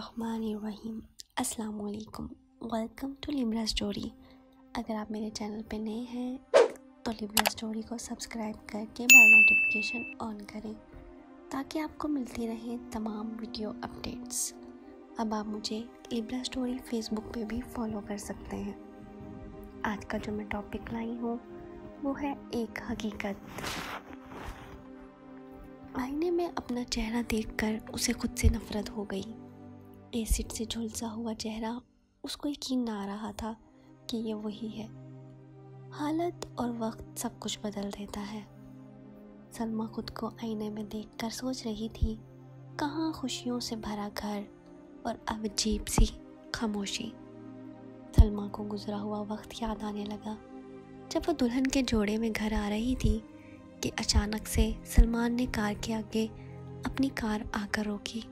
बिस्मिल्लाहिर्रहमानिर्रहीम। अस्सलाम वालेकुम। Welcome to Libra Story. अगर आप मेरे चैनल पे नए हैं तो लिब्रा स्टोरी को सब्सक्राइब करके बेल नोटिफिकेशन ऑन करें ताकि आपको मिलती रहे तमाम वीडियो अपडेट्स। अब आप मुझे लिब्रा स्टोरी फेसबुक पे भी फॉलो कर सकते हैं। आज का जो मैं टॉपिक लाई हूँ वो है एक हकीकत। आईने में अपना चेहरा देखकर उसे खुद से नफरत हो गई। एसिड से झुलसा हुआ चेहरा, उसको यकीन ना आ रहा था कि ये वही है। हालत और वक्त सब कुछ बदल देता है। सलमा खुद को आईने में देखकर सोच रही थी, कहाँ खुशियों से भरा घर और अब अजीब सी खामोशी। सलमा को गुजरा हुआ वक्त याद आने लगा। जब वो दुल्हन के जोड़े में घर आ रही थी कि अचानक से सलमान ने कार के आगे अपनी कार आकर रोकी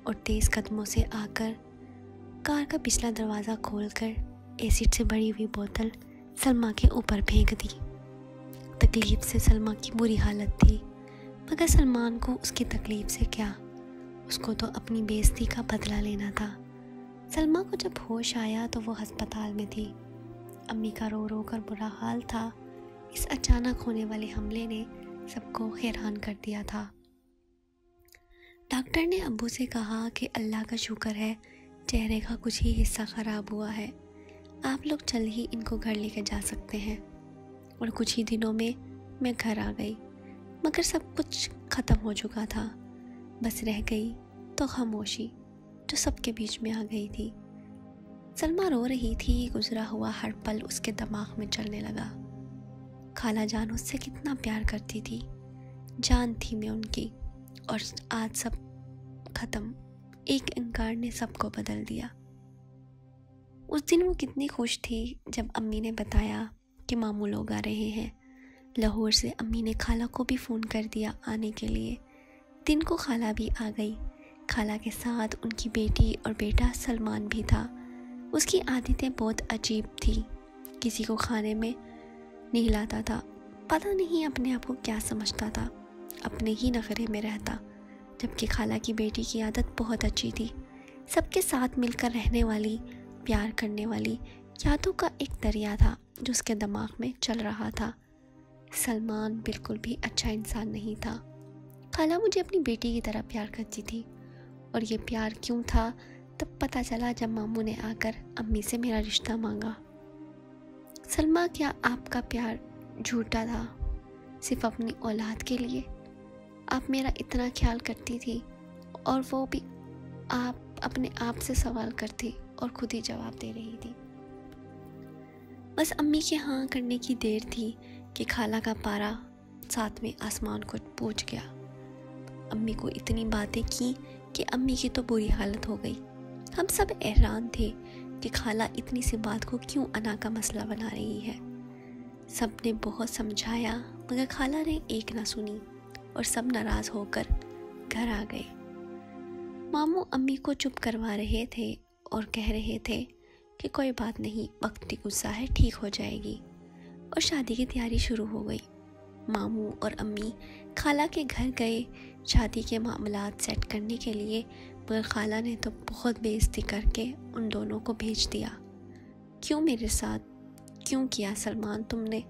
और तेज़ कदमों से आकर कार का पिछला दरवाज़ा खोलकर एसिड से भरी हुई बोतल सलमा के ऊपर फेंक दी। तकलीफ़ से सलमा की बुरी हालत थी, मगर सलमान को उसकी तकलीफ़ से क्या, उसको तो अपनी बेइज्जती का बदला लेना था। सलमा को जब होश आया तो वो अस्पताल में थी। अम्मी का रो रो कर बुरा हाल था। इस अचानक होने वाले हमले ने सबको हैरान कर दिया था। डॉक्टर ने अब्बू से कहा कि अल्लाह का शुक्र है, चेहरे का कुछ ही हिस्सा ख़राब हुआ है, आप लोग जल्द ही इनको घर लेकर जा सकते हैं। और कुछ ही दिनों में मैं घर आ गई, मगर सब कुछ ख़त्म हो चुका था। बस रह गई तो खामोशी जो सबके बीच में आ गई थी। सलमा रो रही थी। गुजरा हुआ हर पल उसके दिमाग में चलने लगा। खाला जान उससे कितना प्यार करती थी, जान थी मैं उनकी, और आज सब ख़त्म। एक इनकार ने सबको बदल दिया। उस दिन वो कितनी खुश थी जब अम्मी ने बताया कि मामू लोग आ रहे हैं। लाहौर से अम्मी ने खाला को भी फ़ोन कर दिया आने के लिए। दिन को खाला भी आ गई। खाला के साथ उनकी बेटी और बेटा सलमान भी था। उसकी आदतें बहुत अजीब थी। किसी को खाने में नहीं लाता था, पता नहीं अपने आप को क्या समझता था, अपने ही नखरे में रहता। जबकि खाला की बेटी की आदत बहुत अच्छी थी, सबके साथ मिलकर रहने वाली, प्यार करने वाली, यादों का एक दरिया था जो उसके दिमाग में चल रहा था। सलमान बिल्कुल भी अच्छा इंसान नहीं था। खाला मुझे अपनी बेटी की तरह प्यार करती थी, और ये प्यार क्यों था तब पता चला जब मामू ने आकर अम्मी से मेरा रिश्ता मांगा। सलमा, क्या आपका प्यार झूठा था सिर्फ अपनी औलाद के लिए? आप मेरा इतना ख्याल करती थी, और वो भी आप अपने आप से सवाल करती और खुद ही जवाब दे रही थी। बस अम्मी के हाँ करने की देर थी कि खाला का पारा 7वें आसमान को पहुंच गया। अम्मी को इतनी बातें की कि अम्मी की तो बुरी हालत हो गई। हम सब हैरान थे कि खाला इतनी सी बात को क्यों अना का मसला बना रही है। सब ने बहुत समझाया, मगर खाला ने एक ना सुनी और सब नाराज़ होकर घर आ गए। मामू अम्मी को चुप करवा रहे थे और कह रहे थे कि कोई बात नहीं, वक्ती गुस्सा है, ठीक हो जाएगी। और शादी की तैयारी शुरू हो गई। मामू और अम्मी खाला के घर गए शादी के मामलात सेट करने के लिए, मगर खाला ने तो बहुत बेइज्जती करके उन दोनों को भेज दिया। क्यों मेरे साथ क्यों किया सलमान तुमने?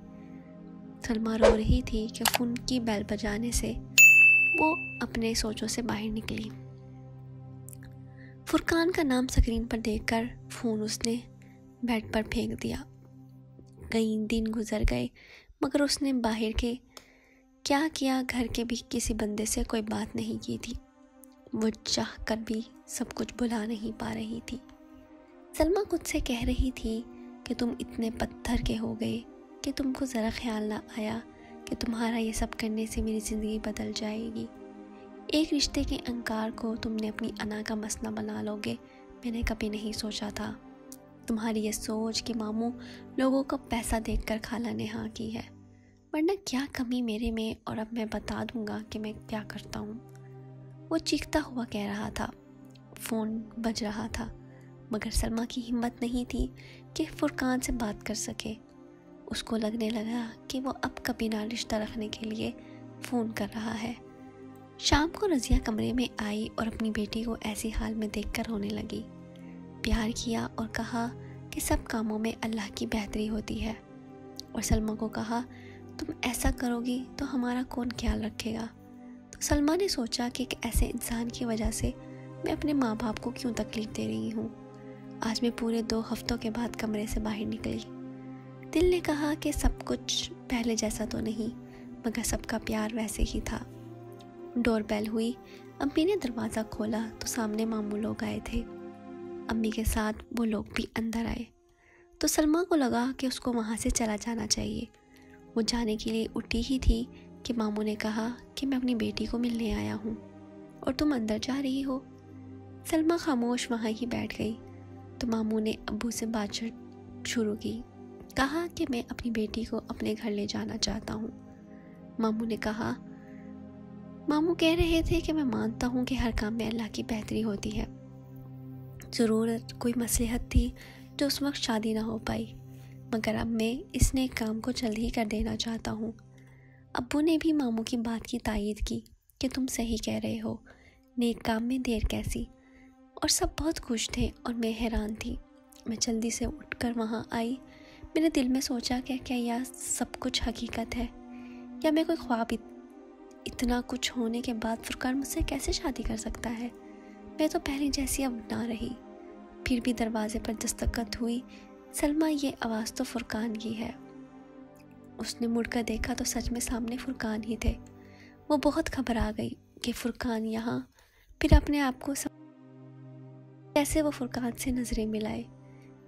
सलमा रो रही थी कि फ़ोन की बेल बजाने से वो अपने सोचों से बाहर निकली। फुरकान का नाम स्क्रीन पर देखकर फ़ोन उसने बेड पर फेंक दिया। कई दिन गुजर गए, मगर उसने बाहर के क्या किया, घर के भी किसी बंदे से कोई बात नहीं की थी। वो चाह कर भी सब कुछ भुला नहीं पा रही थी। सलमा खुद से कह रही थी कि तुम इतने पत्थर के हो गए कि तुमको ज़रा ख्याल ना आया कि तुम्हारा ये सब करने से मेरी ज़िंदगी बदल जाएगी। एक रिश्ते के अंकार को तुमने अपनी अना का मसला बना लोगे, मैंने कभी नहीं सोचा था। तुम्हारी ये सोच कि मामू लोगों को पैसा देखकर खाला ने हाँ की है, वरना क्या कमी मेरे में, और अब मैं बता दूंगा कि मैं क्या करता हूँ। वो चीखता हुआ कह रहा था। फ़ोन बज रहा था, मगर सलमा की हिम्मत नहीं थी कि फुरकान से बात कर सके। उसको लगने लगा कि वो अब कभी ना रिश्ता रखने के लिए फ़ोन कर रहा है। شام کو رضیہ کمرے میں آئی اور اپنی بیٹی کو ایسی حال میں دیکھ کر رونے لگی. پیار کیا اور کہا کہ سب کاموں میں اللہ کی بہتری ہوتی ہے، اور سلمیٰ کو کہا تم ایسا کرو گی تو ہمارا کون خیال رکھے گا. تو سلمیٰ نے سوچا کہ ایک ایسے انسان کی وجہ سے میں اپنے ماں باپ کو کیوں تکلیف دے رہی ہوں. آج میں پورے 2 ہفتوں کے بعد کمرے سے باہر نکلی. دل نے کہا کہ سب کچھ پہلے جیسا تو نہیں، مگر سب کا پیار ویسے ہی تھا. ڈور بیل ہوئی. امی نے دروازہ کھولا تو سامنے ماموں لوگ آئے تھے. امی کے ساتھ وہ لوگ بھی اندر آئے تو سلمیٰ کو لگا کہ اس کو وہاں سے چلا جانا چاہیے. وہ جانے کے لیے اٹھی ہی تھی کہ ماموں نے کہا کہ میں اپنی بیٹی کو ملنے آیا ہوں اور تم اندر جا رہی ہو. سلمیٰ خاموش وہاں ہی بیٹھ گئی تو ماموں نے ابو سے بات شروع کی. کہا کہ میں اپنی بیٹی کو اپنے گھر لے جانا چاہتا ہوں. ماموں نے کہا، ماموں کہہ رہے تھے کہ میں مانتا ہوں کہ ہر کام میں اللہ کی بہتری ہوتی ہے. ضرور کوئی مصلحت تھی جو اس وقت شادی نہ ہو پائی، مگر اب میں اس نیک کام کو جلد ہی کر دینا چاہتا ہوں. ابو نے بھی ماموں کی بات کی تائید کی کہ تم صحیح کہہ رہے ہو، نیک کام میں دیر کیسی. اور سب بہت خوش تھے اور میں حیران تھی. میں جلدی سے اٹھ کر وہاں آئی. میرے دل میں سوچا کہ کیا یہ سب کچھ حقیقت ہے یا میں کوئی خواب. اتنا کچھ ہونے کے بعد فرقان مجھ سے کیسے شادی کر سکتا ہے؟ میں تو پہلے جیسی اب نہ رہی. پھر بھی دروازے پر دستخط ہوئی. سلمیٰ، یہ آواز تو فرقان کی ہے. اس نے مڑ کر دیکھا تو سچ میں سامنے فرقان ہی تھے. وہ بہت گھبرا گئی کہ فرقان یہاں. پھر اپنے آپ کو کیسے وہ فرقان سے نظریں ملائے.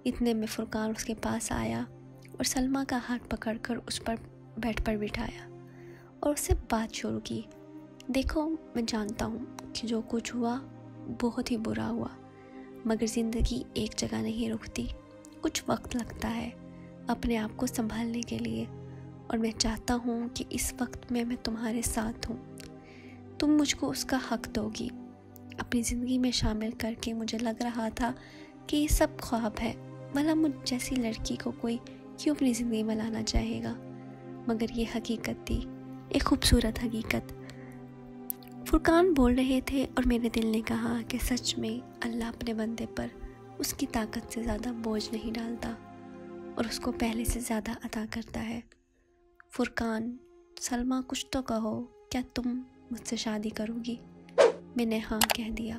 اتنے میں فرقان اس کے پاس آیا اور سلمیٰ کا ہاتھ پکڑ کر اس پر بیڈ پر بٹھایا اور اس سے بات شروع کی. دیکھو، میں جانتا ہوں کہ جو کچھ ہوا بہت ہی برا ہوا، مگر زندگی ایک جگہ نہیں رکتی. کچھ وقت لگتا ہے اپنے آپ کو سنبھالنے کے لیے، اور میں چاہتا ہوں کہ اس وقت میں تمہارے ساتھ ہوں. تم مجھ کو اس کا حق دو گی. اپنی زندگی میں شامل کر کے مجھے لگ رہا تھا کہ یہ سب خواب ہے. بھلا مجھ جیسی لڑکی کو کوئی کیوں اپنی زندگی میں لانا چاہے گا؟ مگر یہ حقیقت تھی، ایک خوبصورت حقیقت. فرقان بول رہے تھے اور میرے دل نے کہا کہ سچ میں اللہ اپنے بندے پر اس کی طاقت سے زیادہ بوجھ نہیں ڈالتا اور اس کو پہلے سے زیادہ عطا کرتا ہے. فرقان، سلمیٰ کچھ تو کہو، کیا تم مجھ سے شادی کرو گی؟ میں نے ہاں کہہ دیا.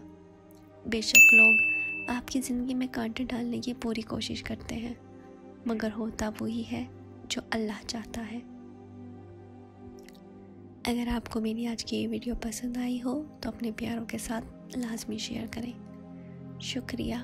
بے شک لوگ آپ کی زندگی میں کانٹے ڈالنے کی پوری کوشش کرتے ہیں، مگر ہوتا وہی ہے جو اللہ چاہتا ہے. اگر آپ کو میری آج کی یہ ویڈیو پسند آئی ہو تو اپنے پیاروں کے ساتھ لازمی شیئر کریں. شکریہ.